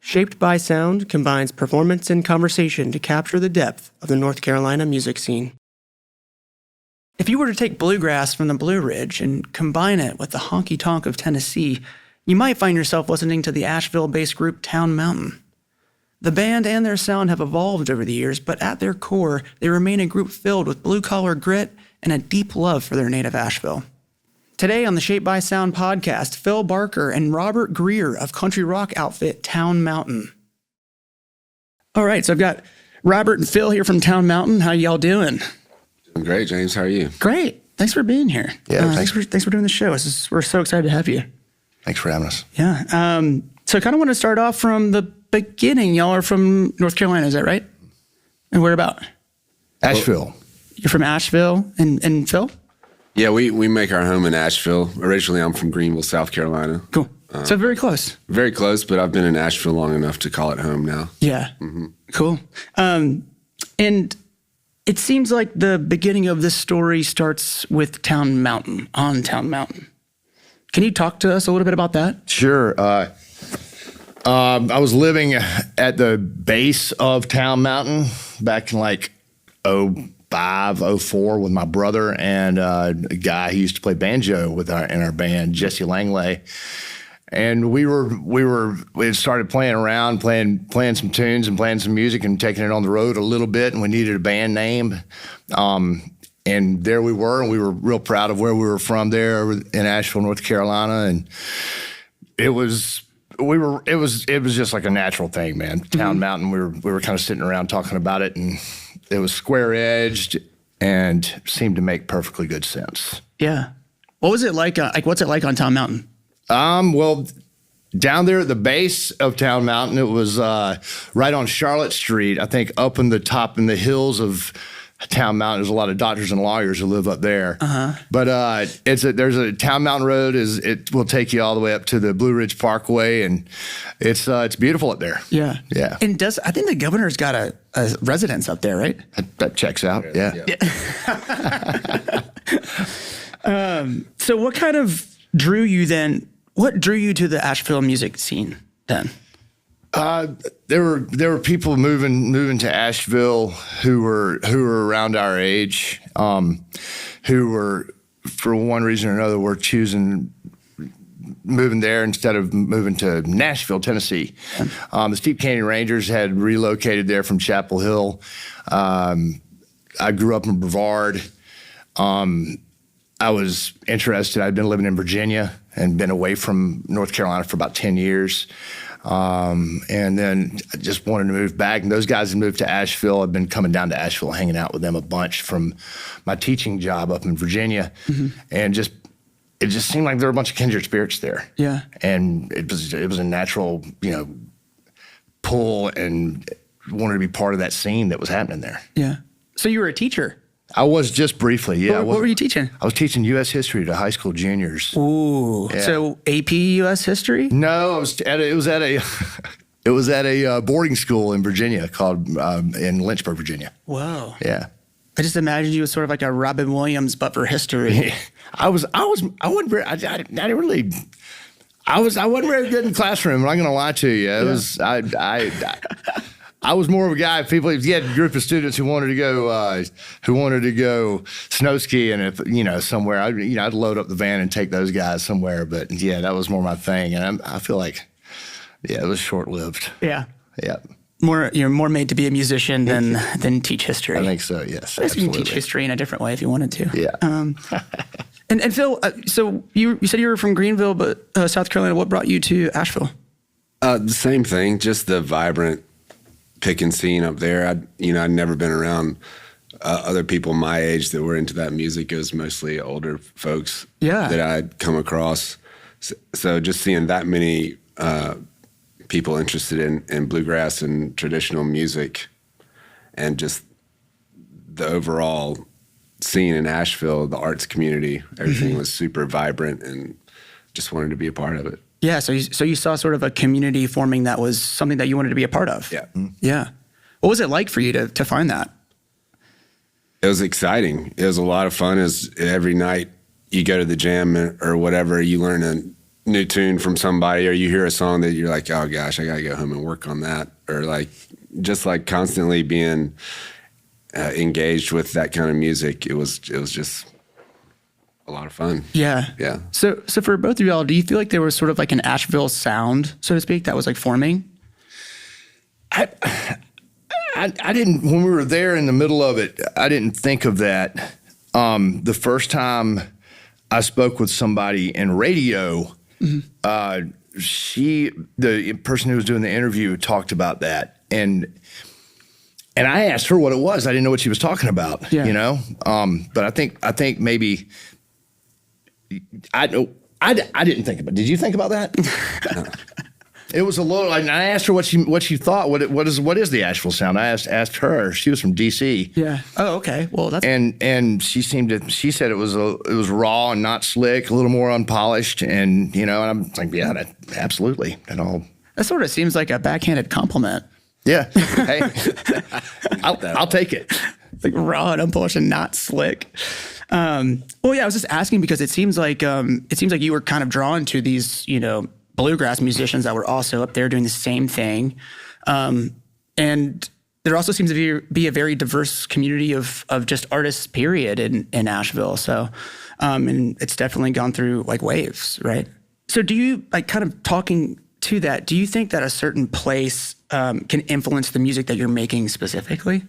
Shaped by Sound combines performance and conversation to capture the depth of the North Carolina music scene. If you were to take Bluegrass from the Blue Ridge and combine it with the honky-tonk of Tennessee, you might find yourself listening to the Asheville-based group Town Mountain. The band and their sound have evolved over the years, but at their core, they remain a group filled with blue-collar grit and a deep love for their native Asheville. Today on the Shaped by Sound podcast, Phil Barker and Robert Greer of country rock outfit Town Mountain. All right, so I've got Robert and Phil here from Town Mountain. How y'all doing? I'm great, James. How are you? Great. Thanks for being here. Yeah, thanks for doing the show. We're so excited to have you. Thanks for having us. Yeah. So I kind of want to start off from the beginning. Y'all are from North Carolina, is that right? And where about? Asheville. You're from Asheville, and Phil? Yeah, we make our home in Asheville. Originally, I'm from Greenville, South Carolina. Cool. So very close. Very close, but I've been in Asheville long enough to call it home now. Yeah. Mm-hmm. Cool. And it seems like the beginning of this story starts with Town Mountain, on Town Mountain. Can you talk to us a little bit about that? Sure. I was living at the base of Town Mountain back in like 05, 04 with my brother and a guy who used to play banjo in our band, Jesse Langley. And we had started playing around, playing some tunes and playing some music and taking it on the road a little bit. And we needed a band name. And there we were, and we were real proud of where we were from there in Asheville, North Carolina. And it was just like a natural thing, man. Town Mountain, we were kind of sitting around talking about it, and it was square edged and seemed to make perfectly good sense. Yeah. What was it like? What's it like on Town Mountain? Well, down there at the base of Town Mountain, it was right on Charlotte Street. I think up in the top in the hills of Town Mountain, there's a lot of doctors and lawyers who live up there. Uh-huh. But there's a Town Mountain Road. It will take you all the way up to the Blue Ridge Parkway, and it's beautiful up there. Yeah, yeah. And I think the governor's got a residence up there, right? That checks out. Yeah. So what kind of drew you then? What drew you to the Asheville music scene then? There were people moving to Asheville who were around our age, who were, for one reason or another, were choosing moving there instead of moving to Nashville, Tennessee. The Steep Canyon Rangers had relocated there from Chapel Hill. I grew up in Brevard. I was interested. I'd been living in Virginia and been away from North Carolina for about 10 years. And then I just wanted to move back. And those guys had moved to Asheville. I'd been coming down to Asheville, hanging out with them a bunch from my teaching job up in Virginia. Mm-hmm. And it just seemed like there were a bunch of kindred spirits there. Yeah. And it was a natural, pull, and wanted to be part of that scene that was happening there. Yeah. So you were a teacher? I was just briefly, yeah. What were you teaching? I was teaching U.S. history to high school juniors. Ooh, yeah. So AP U.S. history? No, it was at a boarding school in Virginia called in Lynchburg, Virginia. Whoa. Yeah. I just imagined you as sort of like a Robin Williams, but for history. I wasn't very good in the classroom. I'm not going to lie to you. It was I was more of a guy. If you had a group of students who wanted to go snow skiing, somewhere, I'd load up the van and take those guys somewhere. But yeah, that was more my thing, and I feel like, it was short lived. Yeah, yeah. You're more made to be a musician than teach history. I think so. Yes, I guess you can teach history in a different way if you wanted to. Yeah. And Phil, so you said you were from Greenville, but South Carolina. What brought you to Asheville? The same thing, just the vibrant picking scene up there. I'd never been around other people my age that were into that music. It was mostly older folks that I'd come across. So just seeing that many people interested in bluegrass and traditional music, and just the overall scene in Asheville, the arts community, everything was super vibrant, and just wanted to be a part of it. Yeah, so you saw sort of a community forming that was something that you wanted to be a part of. Yeah. Yeah. What was it like for you to find that? It was exciting. It was a lot of fun. Every night you go to the gym or whatever, you learn a new tune from somebody, or you hear a song that you're like, oh gosh, I gotta go home and work on that, or like just like constantly being engaged with that kind of music. It was just a lot of fun. Yeah. Yeah. So for both of y'all, do you feel like there was sort of like an Asheville sound, so to speak, that was like forming? I didn't, when we were there in the middle of it, I didn't think of that. The first time I spoke with somebody in radio, the person who was doing the interview talked about that. And I asked her what it was. I didn't know what she was talking about, you know? But I think maybe I didn't think about it. Did you think about that? It was a little. I asked her what she thought. What is the Asheville sound? I asked her. She was from DC. Yeah. Oh, okay. Well, that's and she said it was raw and not slick, a little more unpolished, and and I'm like, yeah, absolutely, and all. That sort of seems like a backhanded compliment. Yeah. Hey, I'll take it. It's like raw and unpolished and not slick. Well, yeah, I was just asking because it seems like you were kind of drawn to these, bluegrass musicians that were also up there doing the same thing. And there also seems to be a very diverse community of just artists, period, in Asheville. So, and it's definitely gone through like waves, right? So do you, like, kind of talking to that, do you think that a certain place can influence the music that you're making specifically?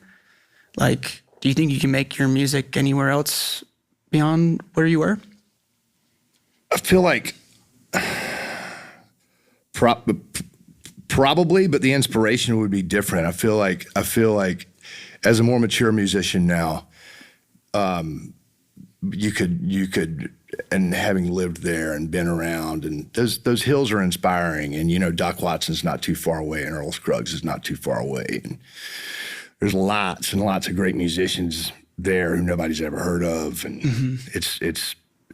Like, do you think you can make your music anywhere else beyond where you were? I feel like probably, but the inspiration would be different. I feel like as a more mature musician now, you could, and having lived there and been around, and those hills are inspiring. And Doc Watson's not too far away, and Earl Scruggs is not too far away, and there's lots and lots of great musicians there who nobody's ever heard of, and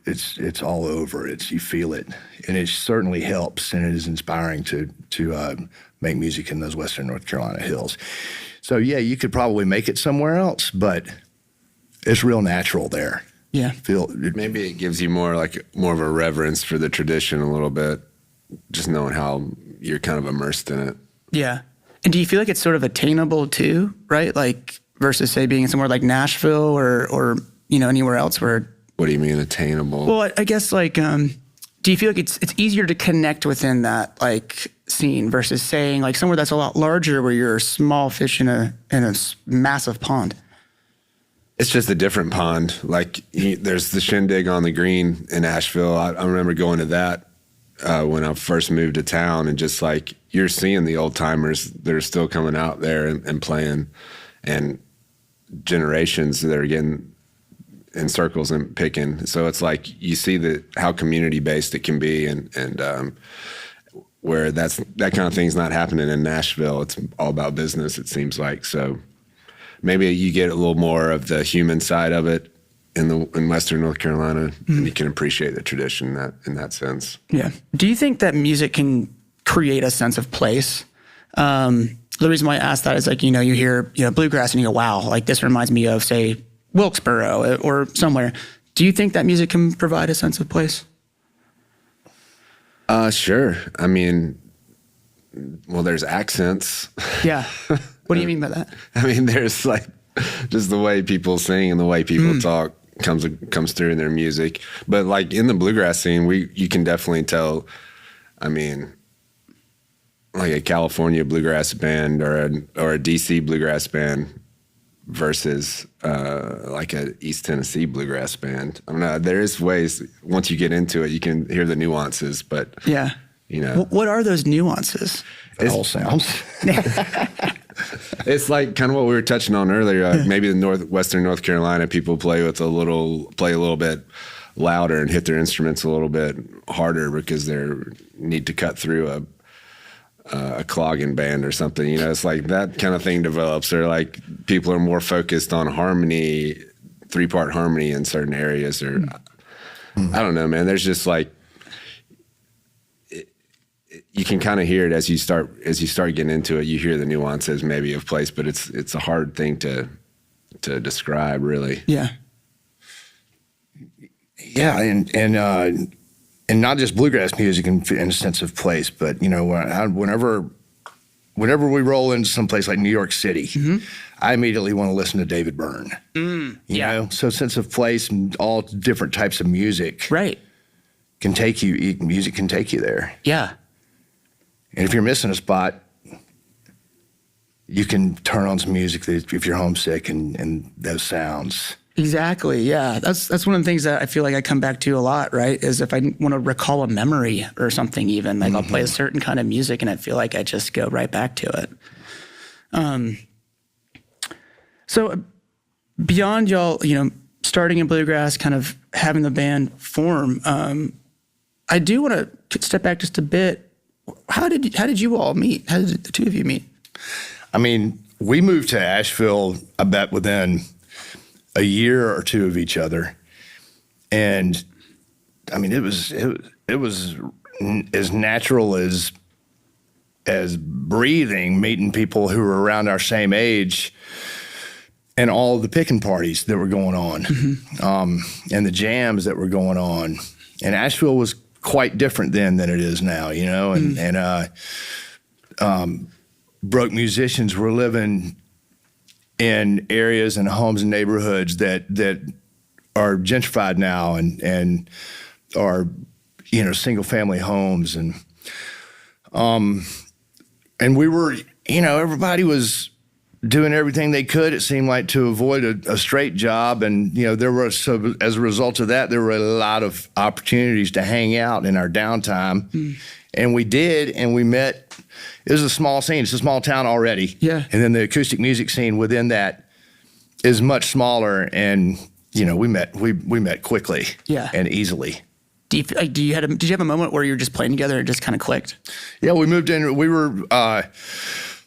it's all over. You feel it, and it certainly helps, and it is inspiring to make music in those Western North Carolina hills. So yeah, you could probably make it somewhere else, but it's real natural there. Yeah, maybe it gives you more of a reverence for the tradition a little bit, just knowing how you're kind of immersed in it. Yeah. And do you feel like it's sort of attainable too, right? Like versus say being somewhere like Nashville or anywhere else where. What do you mean attainable? Well, I guess like, do you feel like it's easier to connect within that like scene versus saying like somewhere that's a lot larger where you're a small fish in a massive pond? It's just a different pond. Like there's the Shindig on the Green in Asheville. I remember going to that when I first moved to town, and just like you're seeing the old timers that are still coming out there and playing, and generations that are getting in circles and picking. So it's like you see how community based it can be, and where that kind of thing's not happening in Nashville. It's all about business, it seems like. So maybe you get a little more of the human side of it in Western North Carolina, and you can appreciate the tradition in that sense. Yeah. Do you think that music can create a sense of place? The reason why I ask that is like, you hear, bluegrass and you go, wow, like this reminds me of, say, Wilkesboro or somewhere. Do you think that music can provide a sense of place? Sure. I mean, well, there's accents. Yeah. What do you mean by that? I mean, there's like just the way people sing and the way people talk comes through in their music. But like in the bluegrass scene, you can definitely tell. I mean, like a California bluegrass band or a DC bluegrass band versus like a East Tennessee bluegrass band. I don't know. There is ways, once you get into it, you can hear the nuances, but yeah. What are those nuances? It all sounds. It's like kind of what we were touching on earlier. Maybe the Western North Carolina people play a little bit louder and hit their instruments a little bit harder because they need to cut through a clogging band or something. It's like that kind of thing develops. Or like people are more focused on harmony, 3-part harmony in certain areas, or I don't know, man. There's just like you can kind of hear it as you start getting into it. You hear the nuances maybe of place, but it's a hard thing to describe, really. Yeah. Yeah, and and not just bluegrass music in a sense of place, but whenever we roll into some place like New York City, I immediately want to listen to David Byrne. You know, so sense of place and all different types of music, Right. can take you. Music can take you there. Yeah. And if you're missing a spot, you can turn on some music if you're homesick and those sounds. Exactly. Yeah. That's one of the things that I feel like I come back to a lot, right? Is if I want to recall a memory or something, even like I'll play a certain kind of music and I feel like I just go right back to it. So beyond y'all, starting in bluegrass, kind of having the band form, I do want to step back just a bit. How did you all meet? How did the two of you meet? I mean, we moved to Asheville, I bet, within a year or two of each other. And I mean, it was as natural as breathing, meeting people who were around our same age and all the picking parties that were going on, and the jams that were going on. And Asheville was quite different then than it is now, and broke musicians were living in areas and homes and neighborhoods that are gentrified now and are, single family homes. And we were, everybody was doing everything they could, it seemed like, to avoid a straight job. And, so as a result of that, there were a lot of opportunities to hang out in our downtime. And we did, and we met. It was a small scene. It's a small town already. Yeah. And then the acoustic music scene within that is much smaller. And, we met quickly. Yeah. And easily. Did you have a moment where you were just playing together and it just kind of clicked? Yeah, we moved in. We were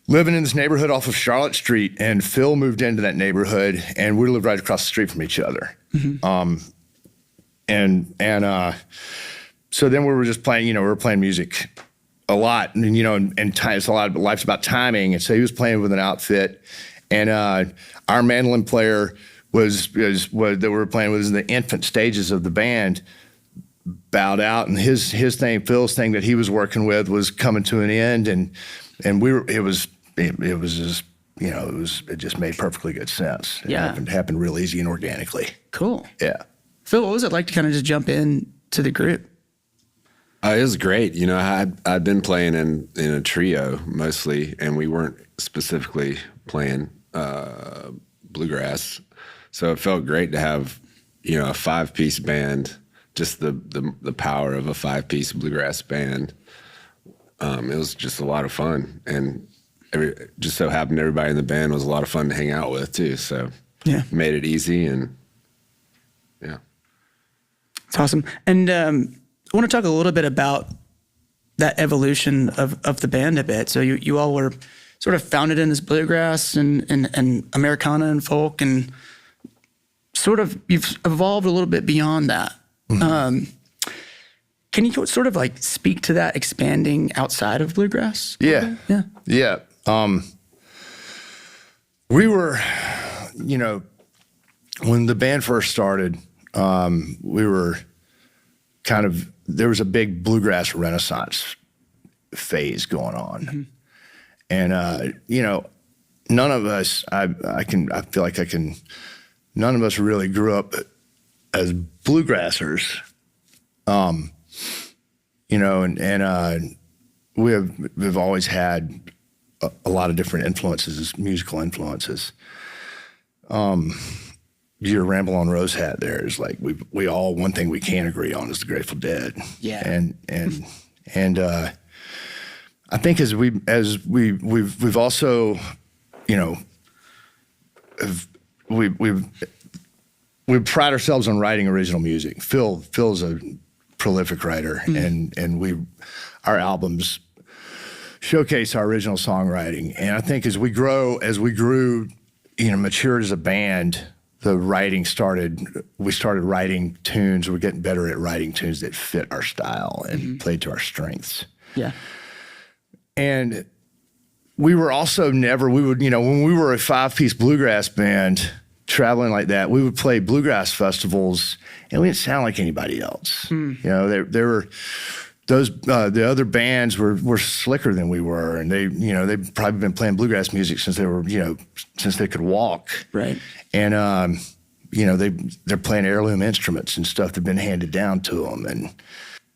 living in this neighborhood off of Charlotte Street, and Phil moved into that neighborhood, and we lived right across the street from each other. So then we were just playing, we were playing music a lot, and it's a lot of life's about timing. And so he was playing with an outfit, and our mandolin player was what we were playing with in the infant stages of the band, bowed out, and his thing, Phil's thing that he was working with, was coming to an end, and it just made perfectly good sense. It happened real easy and organically. Cool. Yeah. Phil, what was it like to kind of just jump in to the group? It was great. I'd been playing in a trio mostly, and we weren't specifically playing bluegrass. So it felt great to have, a 5-piece band, just the power of a 5-piece bluegrass band. It was just a lot of fun, and just so happened everybody in the band was a lot of fun to hang out with too. So made it easy, and it's awesome. And I want to talk a little bit about that evolution of the band a bit. So you all were sort of founded in this bluegrass and Americana and folk, and sort of you've evolved a little bit beyond that. Can you sort of like speak to that expanding outside of bluegrass? Yeah. We were, when the band first started, we were there was a big bluegrass renaissance phase going on. And, none of us, none of us really grew up as bluegrassers. We've always had a lot of different influences, musical influences. Your Ramble on Rose Hat there is like, we all, one thing we can agree on is the Grateful Dead. Yeah. And I think we've also, we pride ourselves on writing original music. Phil's a prolific writer, and our albums showcase our original songwriting. And I think as we grew, matured as a band, we started writing tunes. We're getting better at writing tunes that fit our style and played to our strengths. Yeah. And we were also when we were a 5-piece bluegrass band, traveling like that, we would play bluegrass festivals, and we didn't sound like anybody else. You know, there were those the other bands were slicker than we were, and they've probably been playing bluegrass music since they were since they could walk. Right. And they're playing heirloom instruments and stuff that've been handed down to them.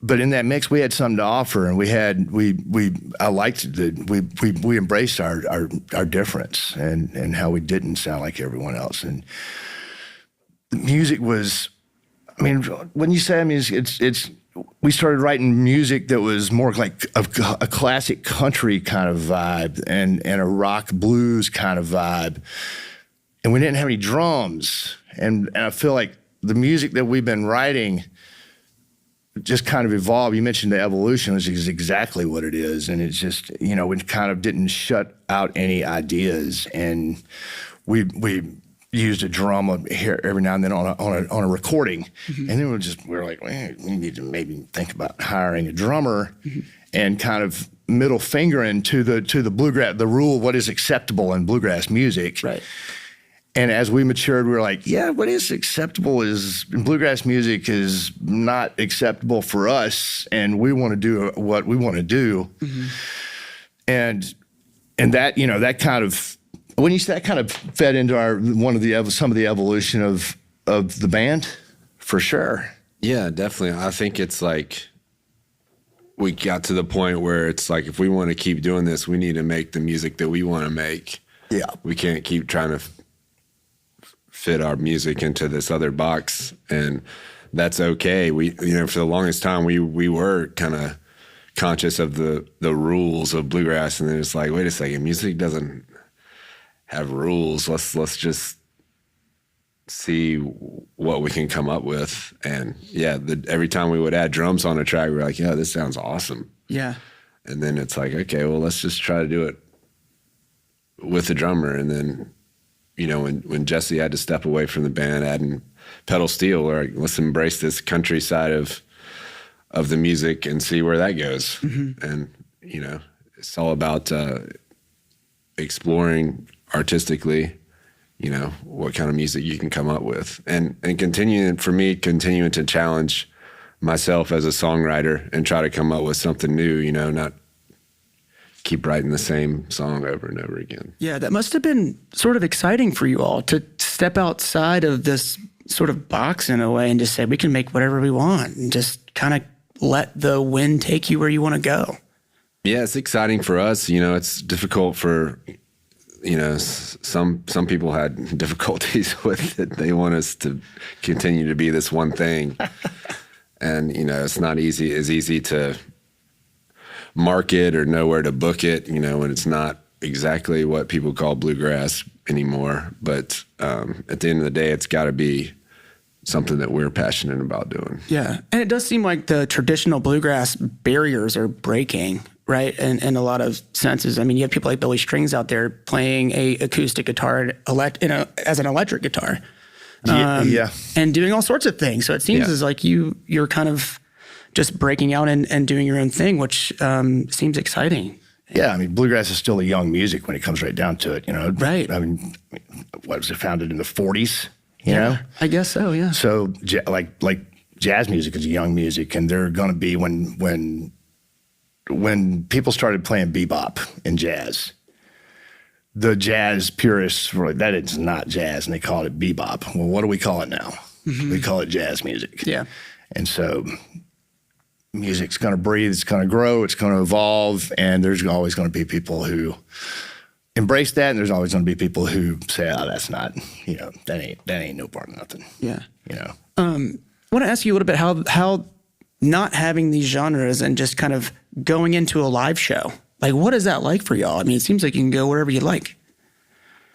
But in that mix, we had something to offer, and we embraced our difference and how we didn't sound like everyone else. And the music was, I mean, when you say, I mean, it's we started writing music that was more like a classic country kind of vibe and a rock blues kind of vibe, and we didn't have any drums. And I feel like the music that we've been writing just kind of evolved. You mentioned the evolution, which is exactly what it is. And it's just, we kind of didn't shut out any ideas. And we used a drum here every now and then on a recording. And then we're like, well, we need to maybe think about hiring a drummer and kind of middle fingering to the bluegrass, the rule of what is acceptable in bluegrass music. Right. And as we matured, we were like, yeah, what is acceptable is in bluegrass music is not acceptable for us, and we want to do what we want to do. And that, that kind of, when you say that kind of fed into some of the evolution of the band, for sure. Yeah, definitely. I think it's like we got to the point where it's like, if we want to keep doing this, we need to make the music that we want to make. Yeah. We can't keep trying to fit our music into this other box, and that's okay. We, for the longest time, we were kind of conscious of the rules of bluegrass, and then it's like, wait a second, music doesn't have rules. Let's just see what we can come up with. And yeah, every time we would add drums on a track, we were like, yeah, this sounds awesome. Yeah. And then it's like, okay, well, let's just try to do it with the drummer. And then, when Jesse had to step away from the band, adding pedal steel, or let's embrace this country side of the music and see where that goes. And, it's all about exploring artistically, what kind of music you can come up with. And continuing to challenge myself as a songwriter and try to come up with something new, not keep writing the same song over and over again. Yeah, that must have been sort of exciting for you all to step outside of this sort of box in a way and just say, we can make whatever we want and just kind of let the wind take you where you want to go. Yeah, it's exciting for us. It's difficult for, some people had difficulties with it. They want us to continue to be this one thing. And, it's not as easy to market or know where to book it, when it's not exactly what people call bluegrass anymore. But at the end of the day, it's got to be something that we're passionate about doing. Yeah. And it does seem like the traditional bluegrass barriers are breaking, right? In a lot of senses. I mean, you have people like Billy Strings out there playing a acoustic guitar as an electric guitar. And doing all sorts of things. So it seems as like you're kind of just breaking out and doing your own thing, which seems exciting. Yeah, I mean, bluegrass is still a young music when it comes right down to it, Right. I mean, what was it, founded in the 40s, you Yeah, know? I guess so, yeah. So, like jazz music is young music, and they're going to be when people started playing bebop and jazz, the jazz purists were like, that is not jazz, and they called it bebop. Well, what do we call it now? We call it jazz music. Yeah. And so music's going to breathe, it's going to grow, it's going to evolve, and there's always going to be people who embrace that, and there's always going to be people who say, oh, that's not, that ain't no part of nothing. Yeah. I want to ask you a little bit how not having these genres and just kind of going into a live show, like what is that like for y'all? I mean, it seems like you can go wherever you like.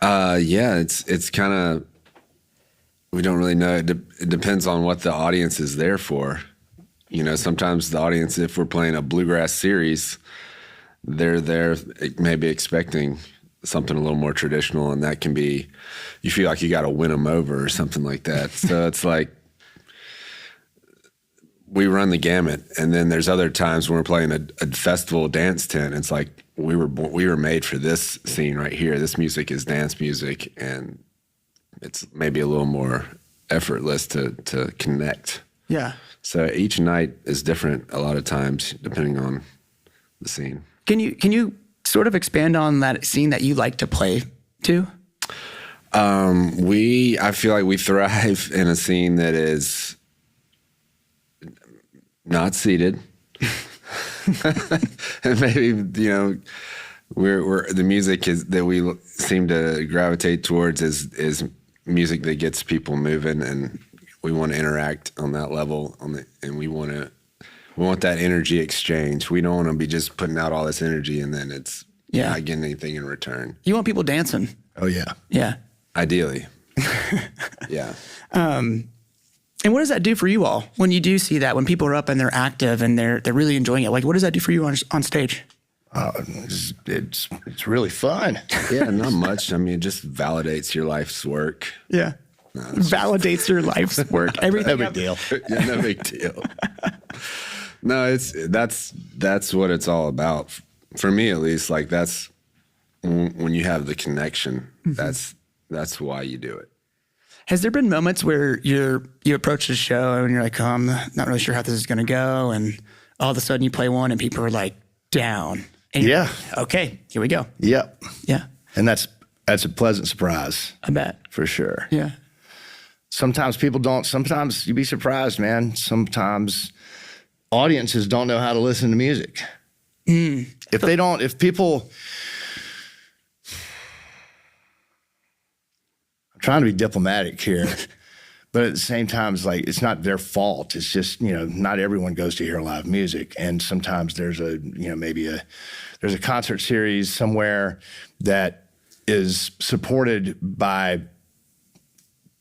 Yeah, it's kind of, we don't really know. It depends on what the audience is there for. Sometimes the audience, if we're playing a bluegrass series, they're there maybe expecting something a little more traditional, and that can be, you feel like you got to win them over or something like that. So it's like we run the gamut, and then there's other times when we're playing a festival dance tent. It's like we were made for this scene right here. This music is dance music, and it's maybe a little more effortless to connect. Yeah. So each night is different a lot of times, depending on the scene. Can you sort of expand on that scene that you like to play to? I feel like we thrive in a scene that is not seated. And maybe, we're the music is that we seem to gravitate towards is music that gets people moving, and we want to interact on that level and we want that energy exchange. We don't want to be just putting out all this energy and then it's not getting anything in return. You want people dancing. Oh yeah. Yeah. Ideally. Yeah. And what does that do for you all when you do see that, when people are up and they're active and they're really enjoying it? Like, what does that do for you on stage? It's really fun. Yeah, not much. I mean, it just validates your life's work. Yeah. Validates your life's work. Everything. No big deal. Yeah, no big deal. No, that's what it's all about. For me, at least, like that's when you have the connection. Mm-hmm. That's why you do it. Has there been moments where you approach the show and you're like, I'm not really sure how this is going to go, and all of a sudden you play one and people are like down? And yeah. Okay, here we go. Yep. Yeah. And that's a pleasant surprise. I bet. For sure. Yeah. Sometimes people don't. Sometimes you'd be surprised, man. Sometimes audiences don't know how to listen to music. If people, I'm trying to be diplomatic here, but at the same time, it's like, it's not their fault. It's just, not everyone goes to hear live music. And sometimes there's there's a concert series somewhere that is supported by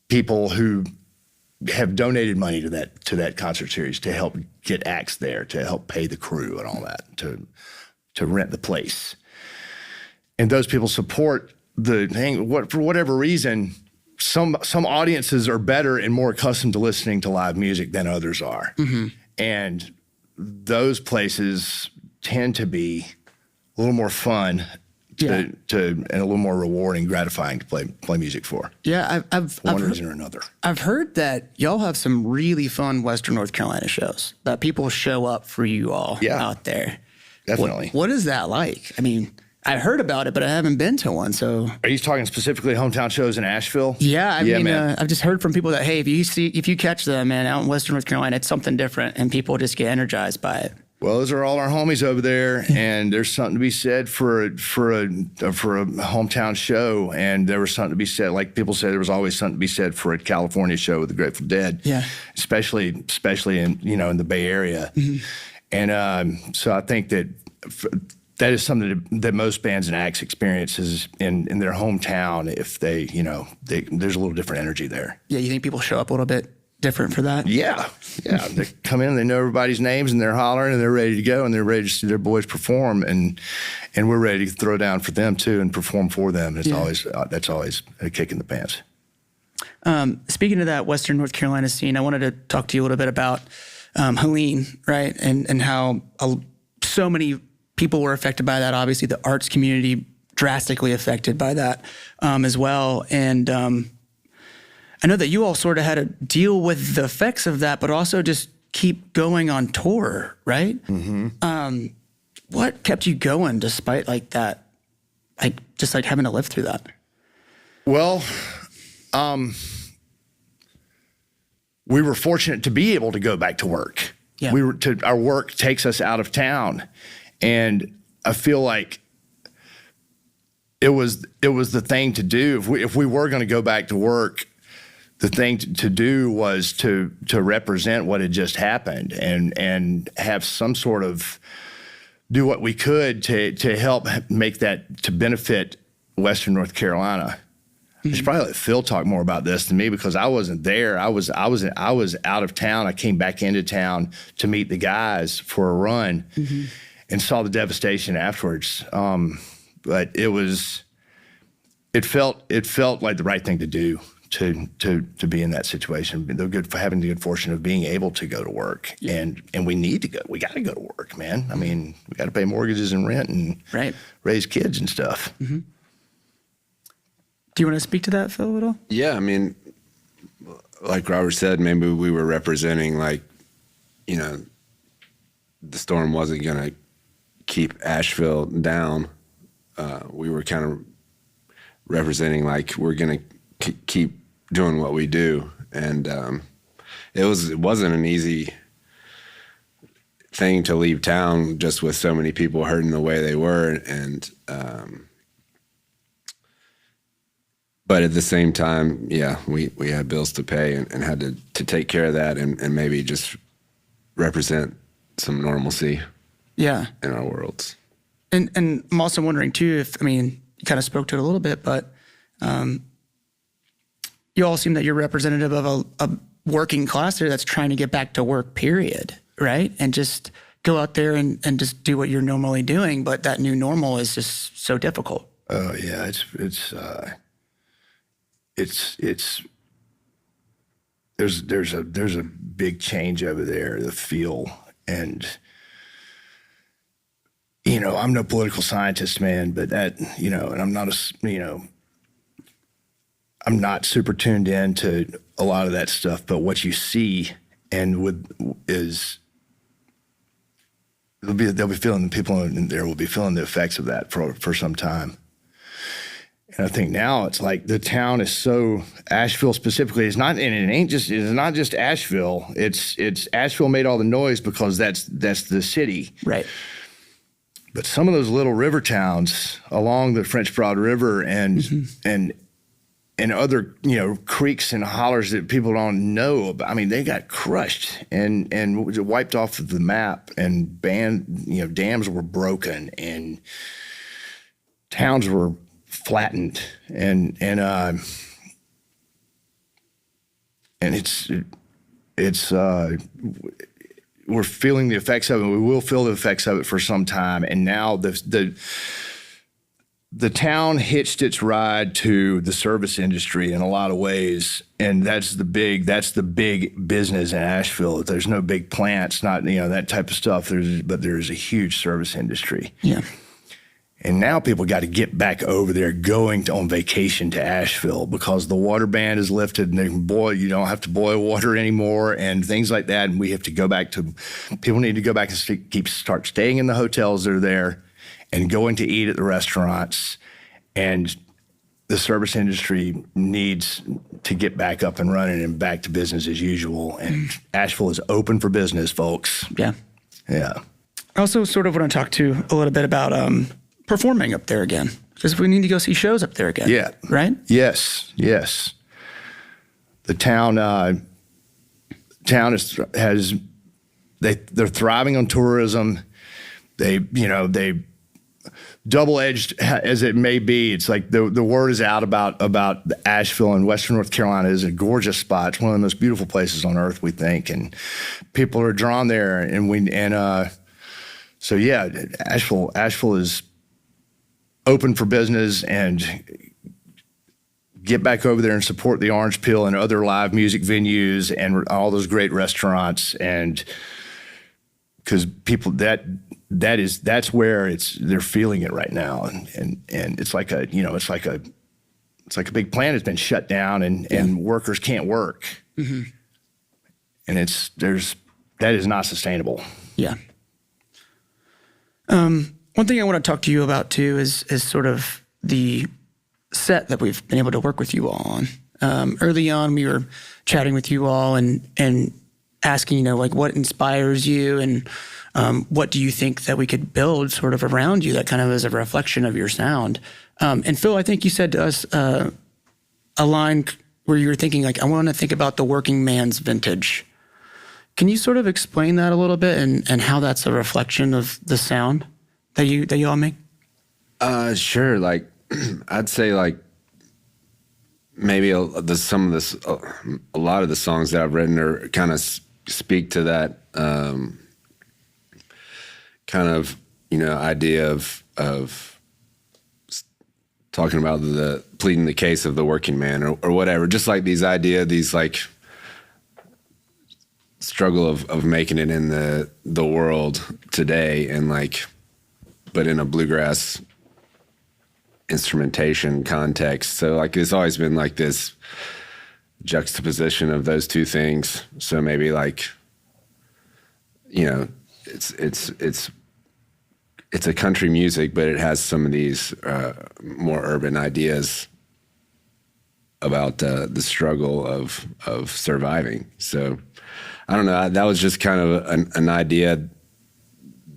people who have donated money to that concert series to help get acts there, to help pay the crew and all that, to rent the place. And those people support the thing. For whatever reason, some audiences are better and more accustomed to listening to live music than others are. Mm-hmm. And those places tend to be a little more fun and a little more rewarding, gratifying to play music for. Yeah, for one reason or another. I've heard that y'all have some really fun Western North Carolina shows that people show up for you all out there. Definitely. What is that like? I mean, I heard about it, but I haven't been to one. So, are you talking specifically hometown shows in Asheville? Yeah, I mean, I've just heard from people that, hey, if you catch them, man, out in Western North Carolina, it's something different, and people just get energized by it. Well, those are all our homies over there, and there's something to be said for a hometown show, and there was something to be said. Like people say, there was always something to be said for a California show with the Grateful Dead. Yeah, especially in in the Bay Area, mm-hmm. And so I think that is something that most bands and acts experiences in their hometown. If they there's a little different energy there. Yeah, you think people show up a little bit different for that? Yeah. They come in, they know everybody's names, and they're hollering, and they're ready to go, and they're ready to see their boys perform, and we're ready to throw down for them too and perform for them. And that's always a kick in the pants. Speaking of that Western North Carolina scene, I wanted to talk to you a little bit about Helene, right, and how so many people were affected by that. Obviously, the arts community drastically affected by that as well, and I know that you all sort of had to deal with the effects of that, but also just keep going on tour, right? Mm-hmm. What kept you going despite that, just having to live through that? Well, we were fortunate to be able to go back to work. Yeah. Our work takes us out of town, and I feel like it was the thing to do. If we were going to go back to work, the thing to do was to represent what had just happened and have some sort of do what we could to help make that to benefit Western North Carolina. Mm-hmm. I should probably let Phil talk more about this than me because I wasn't there. I was out of town. I came back into town to meet the guys for a run, mm-hmm. and saw the devastation afterwards. But it felt like the right thing to do. To be in that situation, having the good fortune of being able to go to work, and we need to go. We got to go to work, man. I mean, we got to pay mortgages and rent and raise kids and stuff. Mm-hmm. Do you want to speak to that, Phil, at all? Yeah, I mean, like Robert said, maybe we were representing, like, you know, the storm wasn't going to keep Asheville down. We were kind of representing, like, we're going to keep doing what we do. And it wasn't an easy thing to leave town just with so many people hurting the way they were. And but at the same time, yeah, we had bills to pay and had to take care of that and maybe just represent some normalcy in our worlds. And I'm also wondering, too, if, I mean, you kind of spoke to it a little bit, but you all seem that you're representative of a working class there that's trying to get back to work, period, right? And just go out there and just do what you're normally doing, but that new normal is just so difficult. Oh, yeah, there's a big change over there, the feel. And, you know, I'm no political scientist, man, but that, you know, and I'm not super tuned in to a lot of that stuff, but what you see they'll be feeling, people in there will be feeling the effects of that for some time. And I think now it's like the town is so, Asheville specifically is not, and it's not just Asheville. It's Asheville made all the noise because that's the city. Right. But some of those little river towns along the French Broad River and other, you know, creeks and hollers that people don't know about, I mean, they got crushed and wiped off of the map, and dams were broken and towns were flattened, and it's we're feeling the effects of it. We will feel the effects of it for some time. And now the town hitched its ride to the service industry in a lot of ways, and that's the big business in Asheville. There's no big plants, not, you know, that type of stuff. But there's a huge service industry. Yeah. And now people got to get back over there, going on vacation to Asheville, because the water ban is lifted and you don't have to boil water anymore and things like that. And we have to go back to, people need to go back and start staying in the hotels that are there and going to eat at the restaurants. And the service industry needs to get back up and running and back to business as usual. And Asheville is open for business, folks. Yeah. Yeah. I also sort of want to talk to a little bit about performing up there again, because we need to go see shows up there again. Yeah. Right? Yes. The town they're thriving on tourism. They double-edged as it may be. It's like the word is out about Asheville and Western North Carolina is a gorgeous spot. It's one of the most beautiful places on earth, we think, and people are drawn there. So yeah, Asheville is open for business, and get back over there and support the Orange Peel and other live music venues and all those great restaurants. And because people that's where they're feeling it right now. And it's like a big plant has been shut down and workers can't work. Mm-hmm. And that is not sustainable. Yeah. One thing I want to talk to you about too is sort of the set that we've been able to work with you all on. Early on, we were chatting with you all and asking, like, what inspires you and what do you think that we could build sort of around you that kind of is a reflection of your sound. And Phil, I think you said to us a line where you were thinking, like, I want to think about the working man's vintage. Can you sort of explain that a little bit and how that's a reflection of the sound that you all make? Sure. Like, I'd say, like, maybe a lot of the songs that I've written are kind of speak to that kind of, idea of talking about pleading the case of the working man or whatever. Just like these like struggle of making it in the world today, and like, but in a bluegrass instrumentation context. So like it's always been like this juxtaposition of those two things. So maybe like, you know, it's a country music, but it has some of these more urban ideas about the struggle of surviving. So I don't know. That was just kind of an idea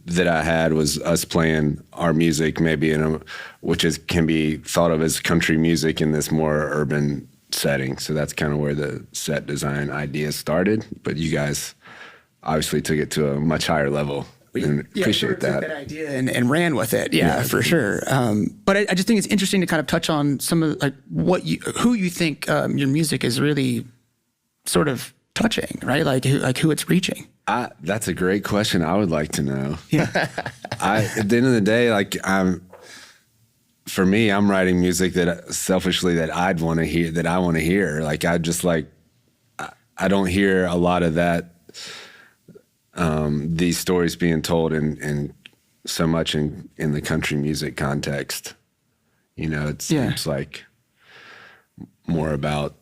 that I had, was us playing our music maybe can be thought of as country music in this more urban setting. So that's kind of where the set design idea started. But you guys obviously took it to a much higher level. And appreciate that. Took that idea and ran with it. Yeah, for sure. But I just think it's interesting to kind of touch on some of like who you think your music is really sort of touching, right? Like who it's reaching. That's a great question. I would like to know. Yeah. At the end of the day, like for me, I'm writing music that selfishly that I want to hear. Like I don't hear a lot of that. These stories being told in so much in the country music context. You know, it seems like more about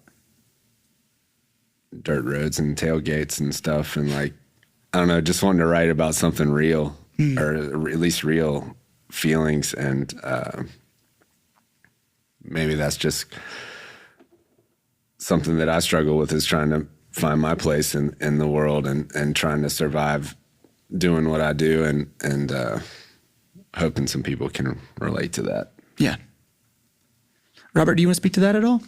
dirt roads and tailgates and stuff, and like, I don't know, just wanting to write about something real, or at least real feelings, and maybe that's just something that I struggle with, is trying to find my place in the world and trying to survive doing what I do, and hoping some people can relate to that. Yeah. Robert, do you want to speak to that at all?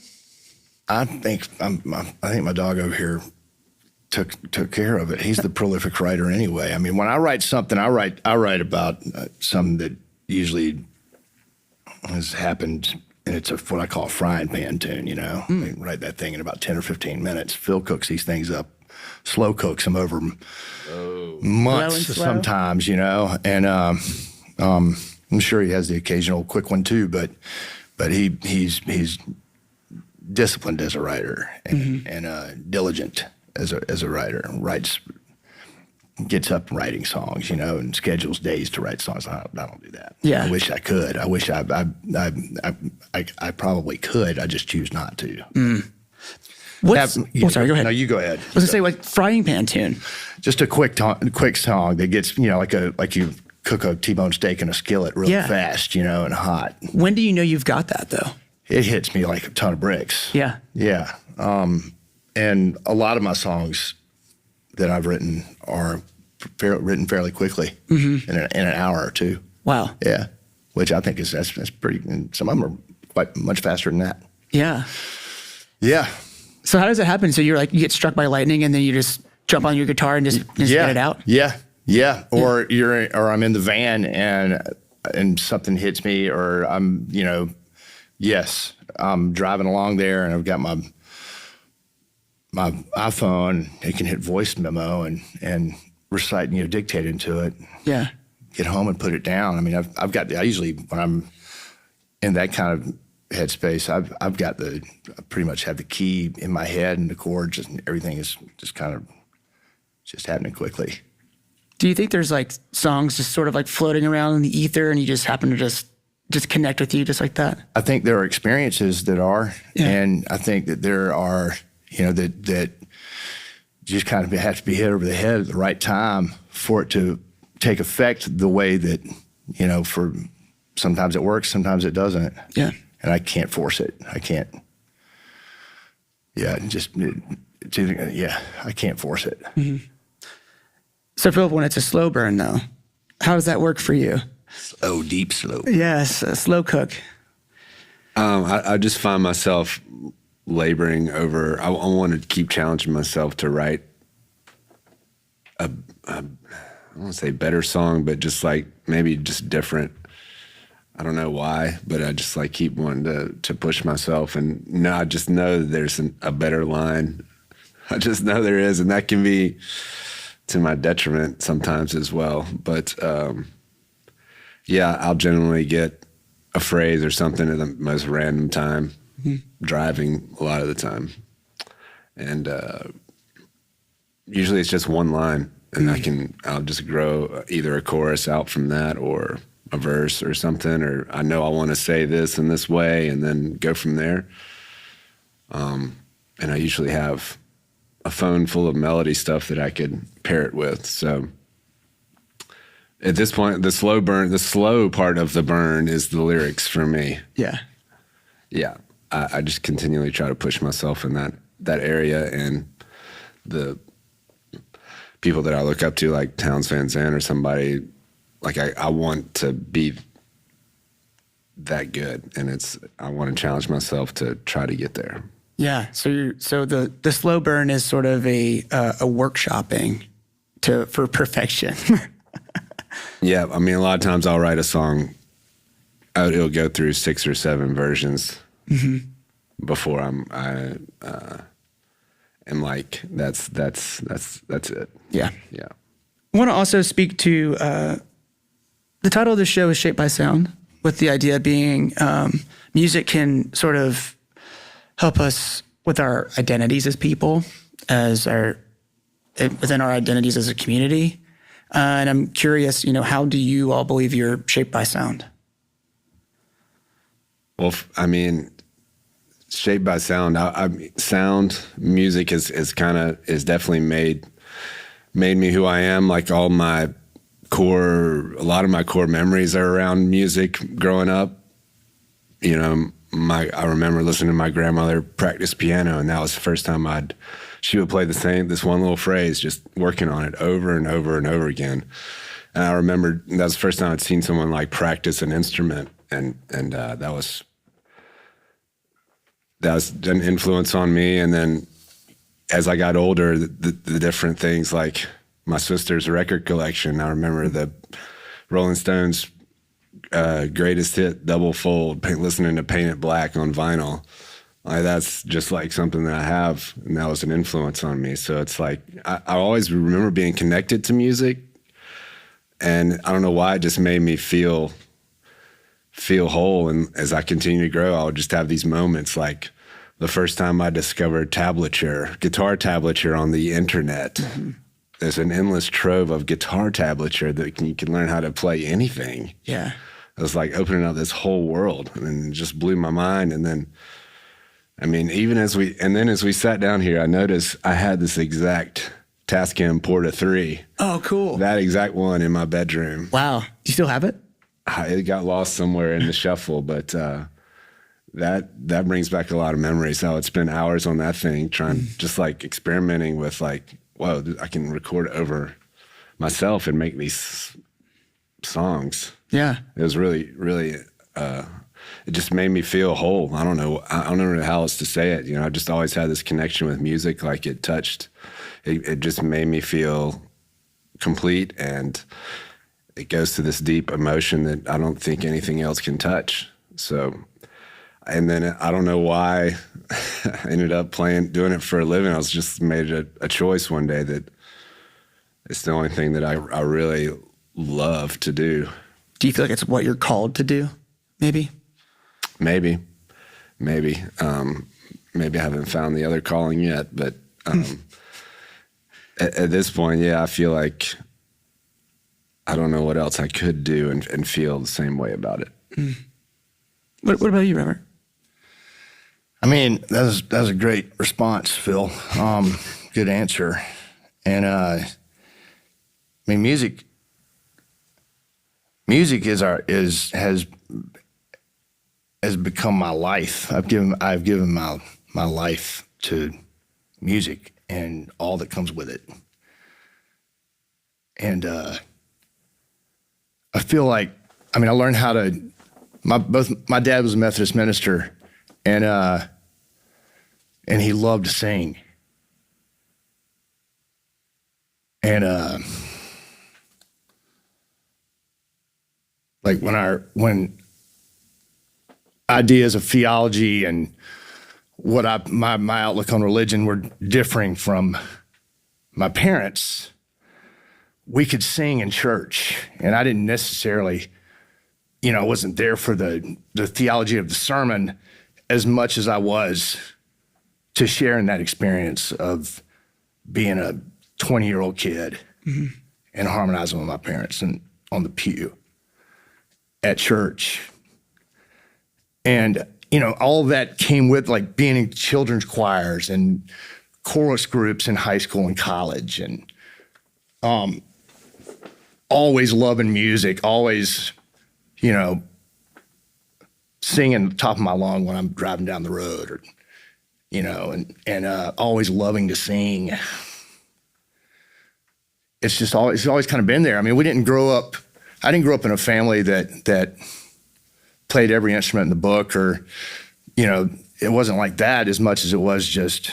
I think my dog over here took care of it. He's the prolific writer anyway. I mean, when I write something, I write about something that usually has happened, and it's what I call a frying pan tune, you know. I write that thing in about 10 or 15 minutes. Phil cooks these things up, slow cooks them over months sometimes, you know. And I'm sure he has the occasional quick one too, but he's disciplined as a writer and diligent as a writer. Gets up writing songs, you know, and schedules days to write songs. I don't do that. Yeah. I wish I could. I wish I probably could. I just choose not to. Sorry, go ahead. No, you go ahead. I was gonna say, like, frying pan tune. Just a quick song that gets, you know, like you cook a T-bone steak in a skillet really fast, you know, and hot. When do you know you've got that though? It hits me like a ton of bricks. Yeah. Yeah. And a lot of my songs that I've written are written fairly quickly, in an hour or two. Wow. Yeah. Which I think that's pretty, and some of them are quite much faster than that. Yeah. Yeah. So how does it happen? So you're like, you get struck by lightning and then you just jump on your guitar and just get it out? Yeah. Yeah. Or I'm in the van and something hits me, or I'm, you know, I'm driving along there and I've got my iPhone. It can hit voice memo and recite, you know, dictate into it. Yeah. Get home and put it down. I mean, I usually, when I'm in that kind of headspace, I pretty much have the key in my head and the chords, and everything is just kind of just happening quickly. Do you think there's like songs just sort of like floating around in the ether and you just happen to just connect with you just like that? I think there are experiences that are, and I think that there are, you know, that just kind of have to be hit over the head at the right time for it to take effect the way that, you know, for sometimes it works, sometimes it doesn't. Yeah. And I can't force it. I can't. Yeah, I can't force it. Mm-hmm. So, Philip, when it's a slow burn, though, how does that work for you? Slow, deep slow. Yes, a slow cook. I just find myself laboring over. I want to keep challenging myself to write I don't want to say better song, but just like maybe just different. I don't know why, but I just like keep wanting to push myself, and I just know that there's a better line. I just know there is, and that can be to my detriment sometimes as well. But I'll generally get a phrase or something at the most random time, driving a lot of the time, and usually it's just one line, and I'll just grow either a chorus out from that or a verse or something, or I know I want to say this in this way, and then go from there. And I usually have a phone full of melody stuff that I could pair it with. So at this point, the slow part of the burn is the lyrics for me. Yeah. Yeah. I just continually try to push myself in that area, and the people that I look up to, like Townes Van Zandt or somebody, like I want to be that good, and I want to challenge myself to try to get there. Yeah. So the slow burn is sort of a workshopping for perfection. Yeah. I mean, a lot of times I'll write a song, it'll go through 6 or 7 versions before I am like, that's it. Yeah. Yeah. I want to also speak to the title of the show is Shaped by Sound, with the idea being music can sort of help us with our identities as people, within our identities as a community. And I'm curious, how do you all believe you're shaped by sound? Well, I mean, shaped by sound. Sound music is definitely made me who I am. Like a lot of my core memories are around music growing up. I remember listening to my grandmother practice piano, and that was the first time she would play this one little phrase, just working on it over and over and over again. And I remember that was the first time I'd seen someone like practice an instrument, and that was an influence on me. And then as I got older, the different things, like my sister's record collection. I remember the Rolling Stones greatest hit double fold, listening to Paint It Black on vinyl. Like, that's just like something that I have, and that was an influence on me. So it's like I always remember being connected to music, and I don't know why, it just made me feel whole. And as I continue to grow, I would just have these moments, like the first time I discovered guitar tablature on the internet. Mm-hmm. There's an endless trove of guitar tablature that you can learn how to play anything. Yeah. It was like opening up this whole world, and it just blew my mind. And then, I mean, as we sat down here, I noticed I had this exact Tascam Porta 3. Oh, cool. That exact one in my bedroom. Wow. Do you still have it? It got lost somewhere in the shuffle, but that brings back a lot of memories. I would spend hours on that thing just like experimenting with, like, whoa, I can record over myself and make these songs. Yeah. It was really, really, it just made me feel whole. I don't know how else to say it. I just always had this connection with music. Like, it just made me feel complete, and it goes to this deep emotion that I don't think anything else can touch. So, and then I don't know why I ended up doing it for a living. I was just made a choice one day that it's the only thing that I really love to do. Do you feel like it's what you're called to do? Maybe. Maybe I haven't found the other calling yet, but at this point, yeah, I feel like I don't know what else I could do and feel the same way about it. Mm. What about you, Robert? I mean, that was a great response, Phil. Good answer. And I mean, music has become my life. I've given my life to music and all that comes with it. And I feel like, I learned how to. My dad was a Methodist minister, and he loved to sing. And like when ideas of theology and my outlook on religion were differing from my parents, we could sing in church, and I didn't necessarily, I wasn't there for the theology of the sermon as much as I was to share in that experience of being a 20-year-old kid and harmonizing with my parents and on the pew. at church. And, you know, all that came with like being in children's choirs and chorus groups in high school and college, and always loving music, always, you know, singing at the top of my lung when I'm driving down the road, or, you know, and always loving to sing. It's just always kind of been there. I mean, I didn't grow up in a family that played every instrument in the book, or, you know, it wasn't like that as much as it was just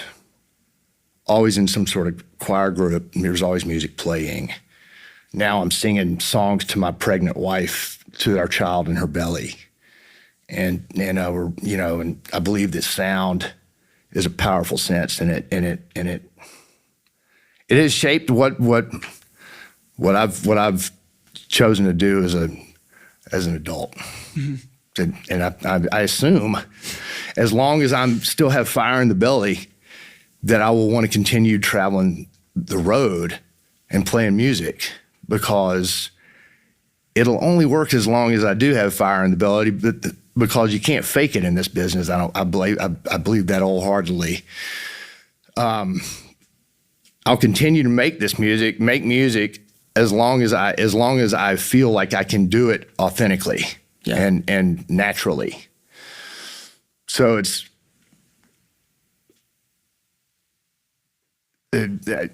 always in some sort of choir group. And there was always music playing. Now I'm singing songs to my pregnant wife, to our child in her belly. And we're, you know, and I believe that sound is a powerful sense, and it has shaped what I've chosen to do as an adult. Mm-hmm. And I assume, as long as I'm still have fire in the belly, that I will want to continue traveling the road and playing music, because it'll only work as long as I do have fire in the belly. But because you can't fake it in this business, I believe that wholeheartedly. I'll continue to make music as long as I feel like I can do it authentically. Yeah. And naturally. So it's the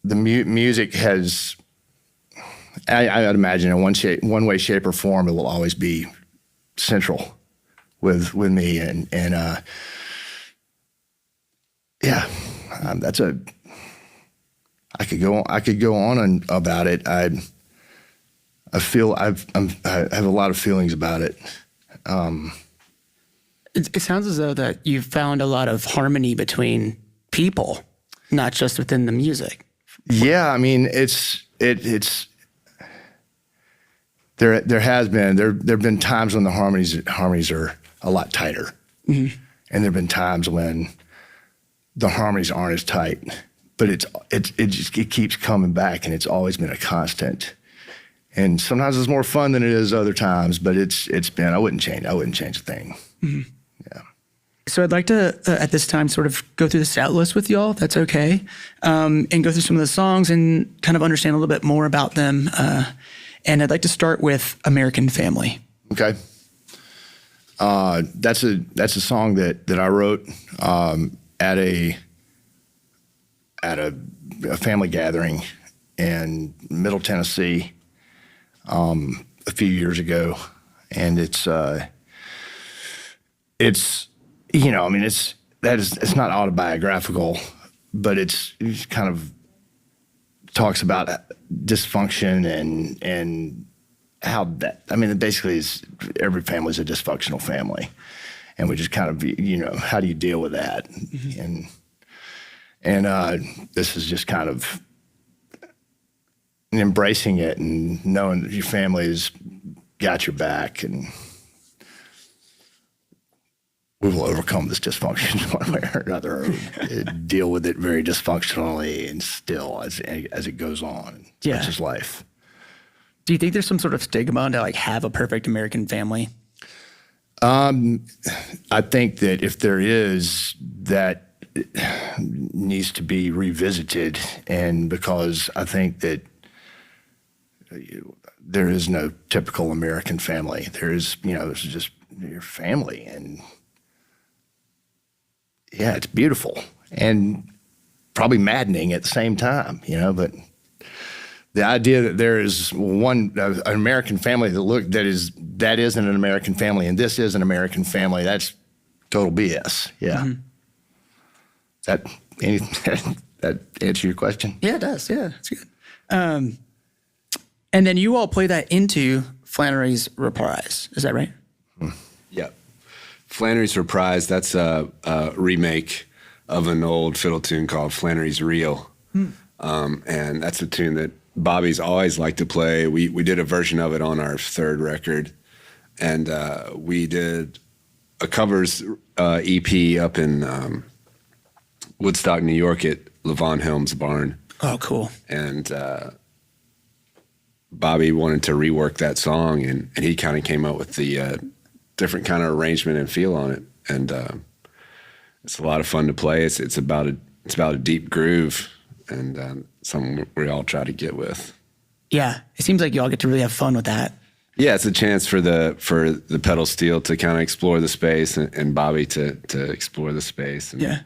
music has, I'd imagine, in one way, shape, or form, it will always be central with me, and that's I could go on about it. I feel I have a lot of feelings about it. It sounds as though that you've found a lot of harmony between people, not just within the music. Yeah, I mean, it's there have been times when the harmonies are a lot tighter, mm-hmm. and there've been times when the harmonies aren't as tight. But it keeps coming back, and it's always been a constant. And sometimes it's more fun than it is other times, but it's been, I wouldn't change a thing. Mm-hmm. Yeah. So I'd like to, at this time, sort of go through the set list with y'all, if that's okay, and go through some of the songs and kind of understand a little bit more about them. And I'd like to start with American Family. Okay. That's a song that I wrote at a family gathering in Middle Tennessee a few years ago, and it's you know, I mean, it's not autobiographical, but it's kind of talks about dysfunction and how that, I mean, basically every family is a dysfunctional family, and we just kind of, you know, how do you deal with that? Mm-hmm. And this is just kind of embracing it and knowing that your family's got your back, and we will overcome this dysfunction one way or another, or deal with it very dysfunctionally and still as it goes on. Yeah. That's just life. Do you think there's some sort of stigma to like have a perfect American family? I think that if there is, that needs to be revisited, and because I think that there is no typical American family. There is, you know, this is just your family, and yeah, it's beautiful and probably maddening at the same time, you know, but the idea that there is an American family that isn't an American family, and this is an American family, that's total BS. Yeah. Mm-hmm. That answer your question? Yeah, it does. Yeah, it's good. And then you all play that into Flannery's Reprise. Is that right? Yeah. Flannery's Reprise, that's a remake of an old fiddle tune called Flannery's Reel. And that's a tune that Bobby's always liked to play. We did a version of it on our third record. And we did a covers EP up in Woodstock, New York at Levon Helm's barn. Oh, cool. And Bobby wanted to rework that song, and he kind of came up with the different kind of arrangement and feel on it. And it's a lot of fun to play. It's about a deep groove, and something we all try to get with. Yeah, it seems like you all get to really have fun with that. Yeah, it's a chance for the pedal steel to kind of explore the space, and Bobby to explore the space. And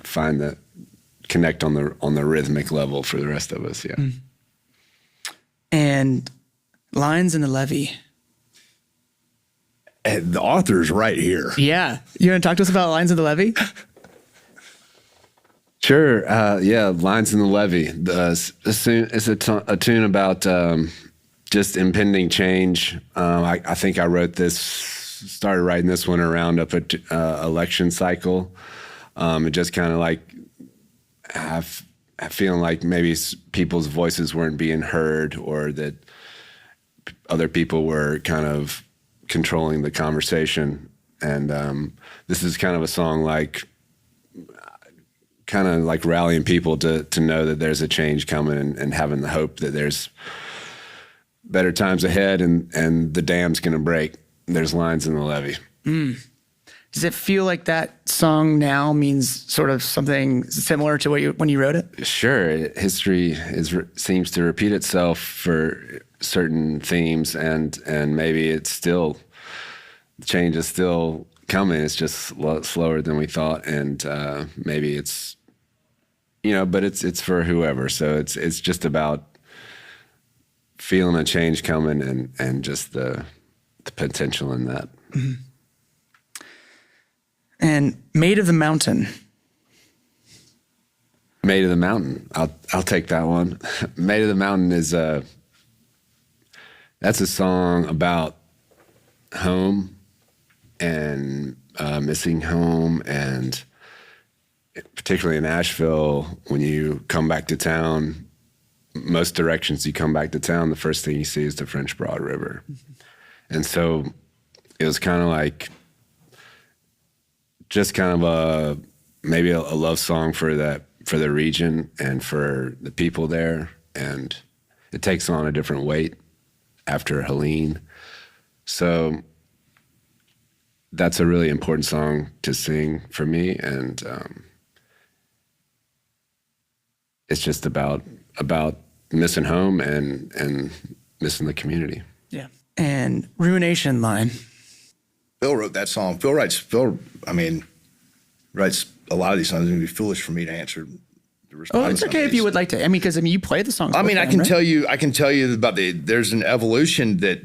find the connect on the rhythmic level for the rest of us. Yeah. And Lines in the Levee. And the author's right here. Yeah, you want to talk to us about Lines in the Levee? Sure. Lines in the Levee. It's a tune about just impending change. I think I started writing this one around up at election cycle. It just kind of like feeling like maybe people's voices weren't being heard, or that other people were kind of controlling the conversation. And this is kind of a song like kind of like rallying people to know that there's a change coming, and having the hope that there's better times ahead, and the dam's going to break. There's lines in the levee. Does it feel like that song now means sort of something similar to when you wrote it? Sure. History seems to repeat itself for certain themes, and maybe change is still coming. It's just a lot slower than we thought, and maybe it's, but it's for whoever. So it's just about feeling a change coming, and just the potential in that. Mm-hmm. And Maid of the Mountain. Maid of the Mountain. I'll take that one. Maid of the Mountain is that's a song about home and missing home, and particularly in Asheville, when you come back to town, most directions you come back to town, the first thing you see is the French Broad River. Mm-hmm. And so it was kind of like just kind of maybe a love song for the region and for the people there, and it takes on a different weight after Helene. So that's a really important song to sing for me, and it's just about missing home and missing the community. Yeah. And Ruination Line. Phil wrote that song. Phil writes a lot of these songs. It would be foolish for me to answer the response. Oh, it's okay if you would like to. Because you play the songs. I can tell you about there's an evolution that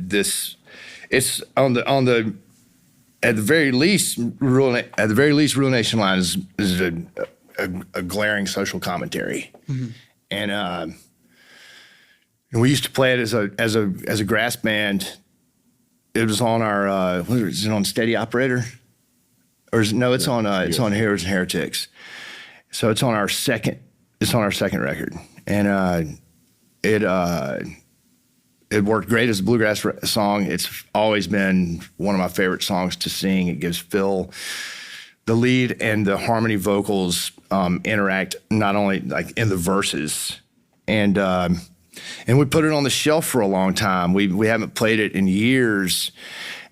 it's on the at the very least Ruination Line is a glaring social commentary. Mm-hmm. And we used to play it as a grass band. It was on our is it on Steady Operator, or it's on Heroes and Heretics. So it's on our second record, and it worked great as a bluegrass song. It's always been one of my favorite songs to sing. It gives Phil the lead and the harmony vocals interact not only like in the verses, and we put it on the shelf for a long time. We haven't played it in years,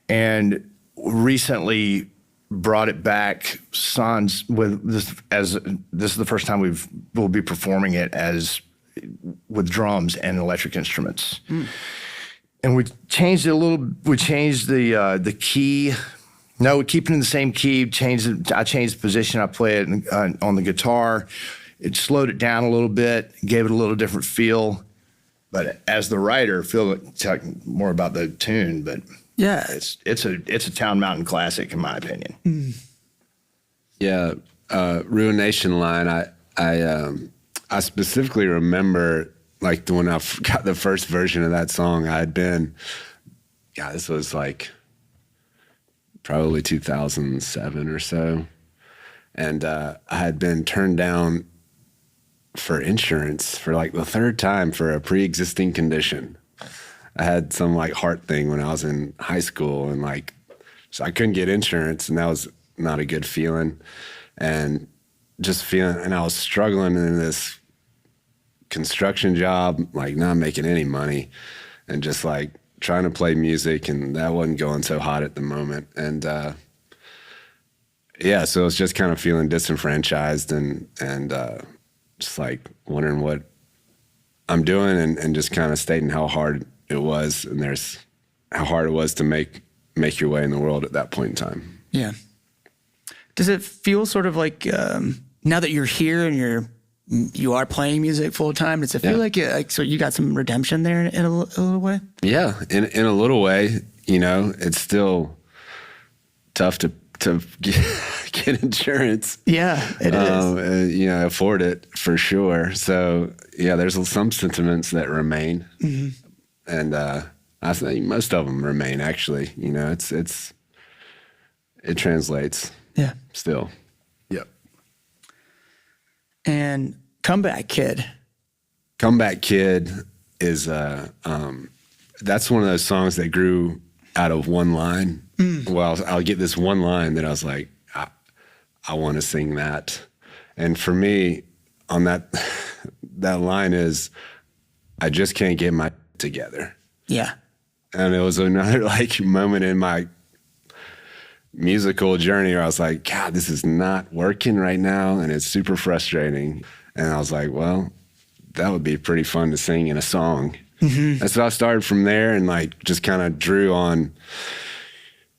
and recently brought it back. Sans with this this is the first time we'll be performing it with drums and electric instruments. Mm. And we changed it a little. We changed the key. No, we keep it in the same key. I changed the position I play it on the guitar. It slowed it down a little bit, gave it a little different feel. But as the writer, Phil talk more about the tune. But yeah, it's a Town Mountain classic in my opinion. Mm. Yeah, Ruination Line. I specifically remember like when I got the first version of that song. This was like probably 2007 or so, and I had been turned down for insurance for like the third time for a pre-existing condition. I had some like heart thing when I was in high school, and so I couldn't get insurance, and that was not a good feeling. And I was struggling in this construction job, like not making any money, and just like trying to play music, and that wasn't going so hot at the moment. And yeah, so it's just kind of feeling disenfranchised and just like wondering what I'm doing, and just kind of stating how hard it was, and there's how hard it was to make your way in the world at that point in time. Yeah. Does it feel sort of like now that you're here and you are playing music full time? Does it feel like so you got some redemption there in a little way? Yeah, in a little way. You know, it's still tough to get insurance. Yeah, it is. You know, afford it for sure. So yeah, there's some sentiments that remain, and I think most of them remain. Actually, you know, it translates. Yeah. Still. Yep. And Comeback Kid. Comeback Kid is that's one of those songs that grew out of one line. Well, I'll get this one line that I was like, I want to sing that. And for me, on that line is, I just can't get my together. Yeah. And it was another like moment in my musical journey where I was like, God, this is not working right now, and it's super frustrating. And I was like, well, that would be pretty fun to sing in a song. And so I started from there, and like just kind of drew on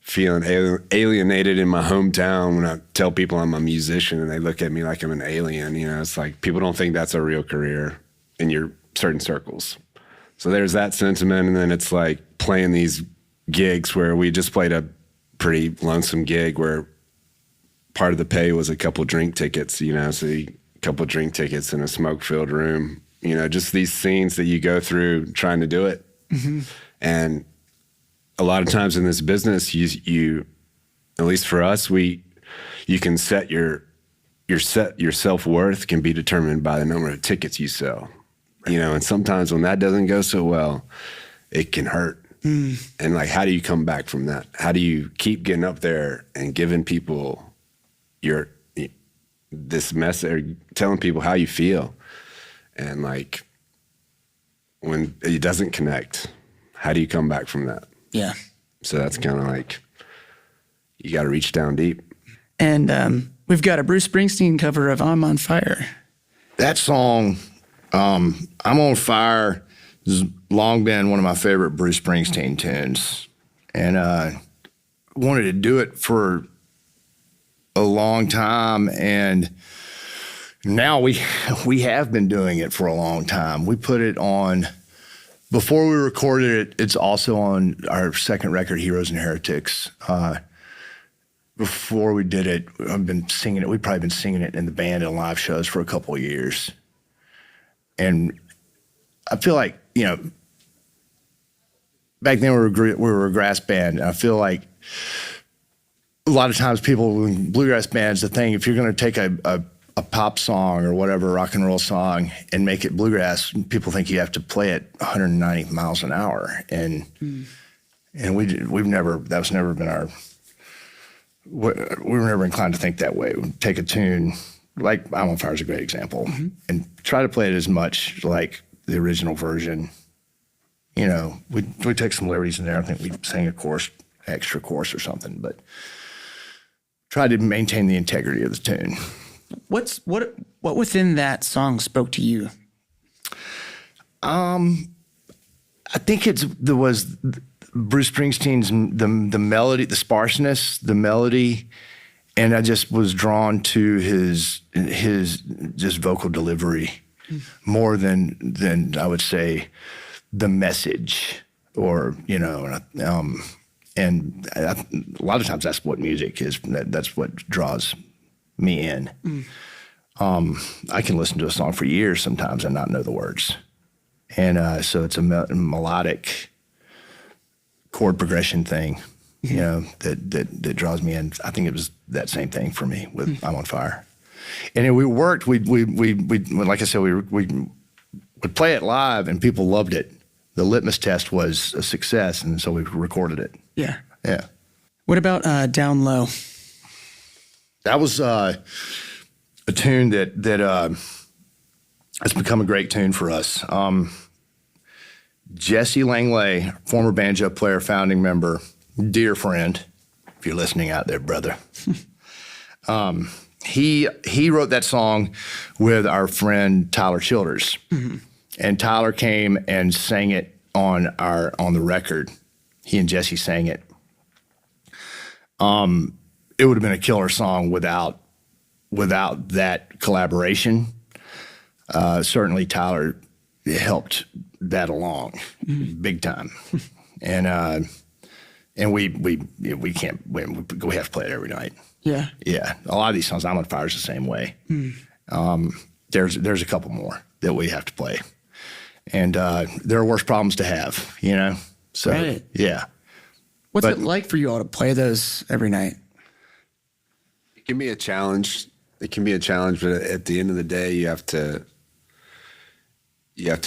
feeling alienated in my hometown when I tell people I'm a musician and they look at me like I'm an alien. You know, it's like people don't think that's a real career in your certain circles. So there's that sentiment, and then it's like playing these gigs where we just played a pretty lonesome gig where part of the pay was a couple drink tickets, you know, so a couple drink tickets in a smoke-filled room, you know, just these scenes that you go through trying to do it. And a lot of times in this business, you at least for us, you can set your self-worth can be determined by the number of tickets you sell, you know, and sometimes when that doesn't go so well, it can hurt. And like, how do you come back from that? How do you keep getting up there and giving people this message, or telling people how you feel? And like, when it doesn't connect, how do you come back from that? Yeah. So that's kind of like, you got to reach down deep. And we've got a Bruce Springsteen cover of I'm on Fire. That song, I'm on Fire, has long been one of my favorite Bruce Springsteen tunes. And I wanted to do it for a long time. And now we have been doing it for a long time. We put it on, before we recorded it, it's also on our second record, Heroes and Heretics. Before we did it, I've been singing it. We've probably been singing it in the band and live shows for a couple of years. And I feel like, you know, back then we were a grass band. And I feel like a lot of times people in bluegrass bands, the thing, if you're going to take a pop song or whatever, rock and roll song, and make it bluegrass, people think you have to play it 190 miles an hour. And we've never, that's never been our, we were never inclined to think that way. We take a tune, like I'm on Fire is a great example, and try to play it as much like the original version. You know, we take some liberties in there. I think we sang a chorus, extra chorus or something, but try to maintain the integrity of the tune. What within that song spoke to you? I think there was Bruce Springsteen's the melody, the sparseness, the melody, and I just was drawn to his just vocal delivery more than I would say the message, or you know, and a lot of times that's what music is. That's what draws me in. I can listen to a song for years sometimes and not know the words, and so it's a melodic chord progression thing, you know, that draws me in. I think it was that same thing for me with I'm on Fire. And then we worked. We like I said, we would play it live and people loved it. The litmus test was a success, and so we recorded it. Yeah. Yeah. What about Down Low? That was a tune that It's become a great tune for us. Jesse Langley, former banjo player, founding member, dear friend, if you're listening out there, brother. He wrote that song with our friend Tyler Childers. Mm-hmm. And Tyler came and sang it on the record. He and Jesse sang it. It would have been a killer song without that collaboration. Certainly Tyler helped that along big time. And we can't win. We have to play it every night. Yeah. Yeah. A lot of these songs, I'm on Fire's the same way. There's a couple more that we have to play. And there are worse problems to have, you know? So, right. Yeah. What's it like for you all to play those every night? It can be a challenge. But at the end of the day, you have to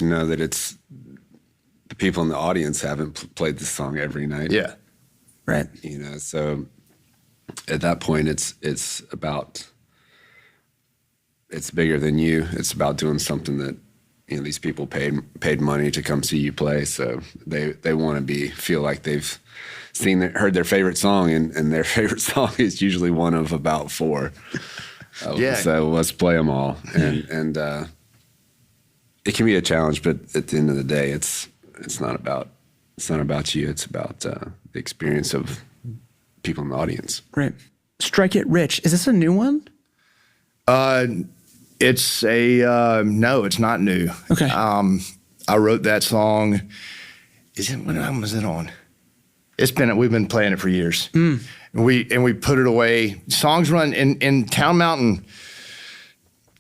know that it's the people in the audience haven't played this song every night. Yeah. Right. You know, so at that point, it's bigger than you. It's about doing something that, you know, these people paid money to come see you play, so they want to feel like they've heard their favorite song, and their favorite song is usually one of about four. Yeah. So let's play them all, and it can be a challenge, but at the end of the day, it's not about you. It's about the experience of people in the audience. Right. Strike It Rich. Is this a new one? It's no, it's not new. Okay. I wrote that song. When was it on? We've been playing it for years. And we put it away. Songs run in Town Mountain,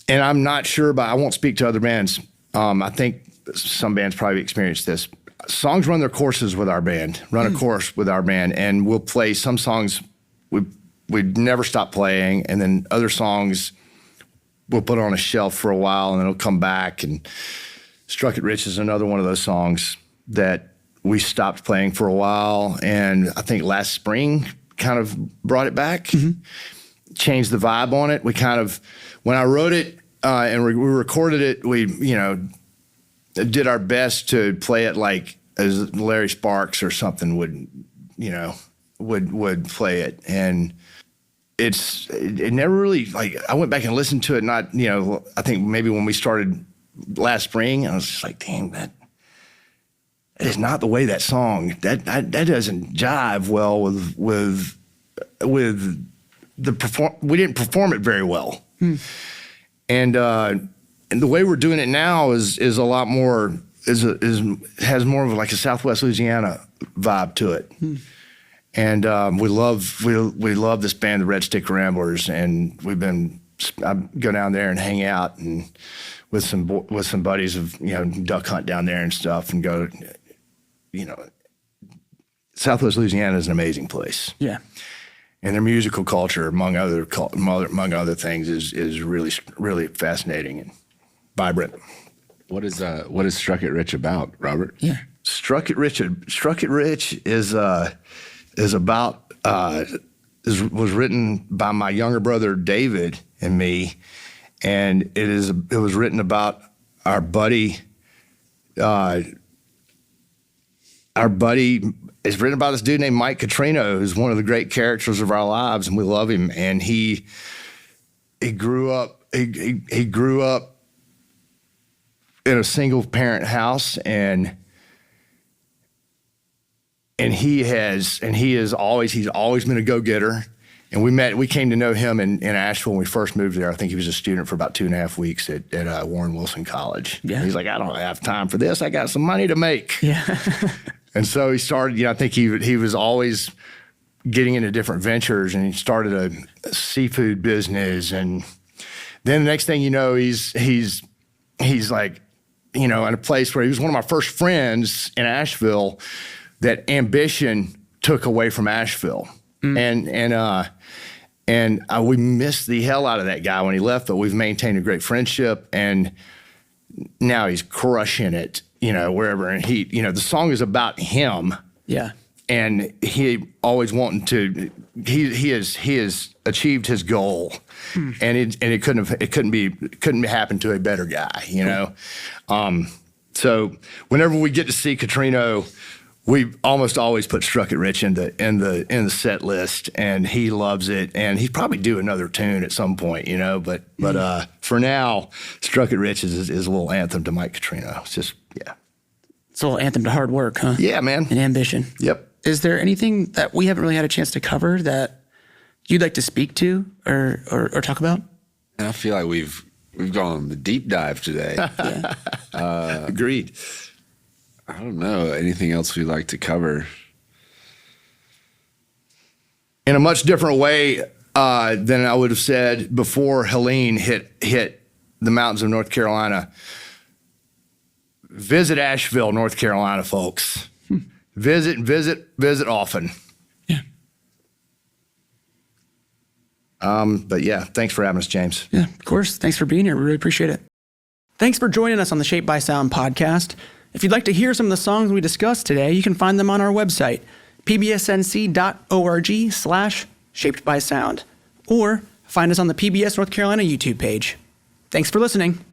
and I'm not sure, but I won't speak to other bands. I think some bands probably experienced this. Songs run their courses with our band, a course with our band, and we'll play some songs we'd never stop playing, and then other songs we'll put on a shelf for a while, and then it'll come back. And Struck It Rich is another one of those songs that we stopped playing for a while, and I think last spring kind of brought it back, changed the vibe on it. We kind of, when I wrote it and we recorded it, we, you know, did our best to play it like as Larry Sparks or something would play it. And it never really, like, I went back and listened to it, not, you know, I think maybe when we started last spring, I was just like, damn, that is not the way that song, that doesn't jive well with the we didn't perform it very well. And the way we're doing it now is a lot more, has more of like a Southwest Louisiana vibe to it. And we love this band, the Red Stick Ramblers, and I go down there and hang out and with some buddies of, you know, duck hunt down there and stuff, and go, you know, Southwest Louisiana is an amazing place. Yeah. And their musical culture, among other things, is really, really fascinating and vibrant. What is Struck It Rich about, Robert? Yeah. Struck It Rich is about was written by my younger brother David and me, and it was written about our buddy. It's written about this dude named Mike Catrino, who's one of the great characters of our lives, and we love him. And he grew up in a single parent house, and he's always been a go-getter. And we came to know him in Asheville when we first moved there. I think he was a student for about 2.5 weeks at Warren Wilson College. Yeah. He's like, I don't have time for this. I got some money to make. Yeah. And so he started, you know, I think he was always getting into different ventures, and he started a seafood business. And then the next thing you know, he's like, you know, in a place where he was one of my first friends in Asheville that ambition took away from Asheville. And we missed the hell out of that guy when he left, but we've maintained a great friendship, and now he's crushing it, you know, wherever. And he, you know, the song is about him. Yeah. And he always wanting to he has achieved his goal, and it couldn't happen to a better guy, you know. So whenever we get to see Catrino, we almost always put Struck It Rich in the set list, and he loves it. And he'd probably do another tune at some point, you know. But for now, Struck It Rich is a little anthem to Mike Catrino. It's just It's a little anthem to hard work, huh? Yeah, man. And ambition. Yep. Is there anything that we haven't really had a chance to cover that you'd like to speak to or talk about? I feel like we've gone on the deep dive today. Agreed. I don't know. Anything else we'd like to cover? In a much different way than I would have said before Helene hit the mountains of North Carolina. Visit Asheville, North Carolina, folks. Visit often. Yeah. But yeah, thanks for having us, James. Yeah, of course. Thanks for being here. We really appreciate it. Thanks for joining us on the Shape by Sound podcast. If you'd like to hear some of the songs we discussed today, you can find them on our website, pbsnc.org/shapedbysound, or find us on the PBS North Carolina YouTube page. Thanks for listening.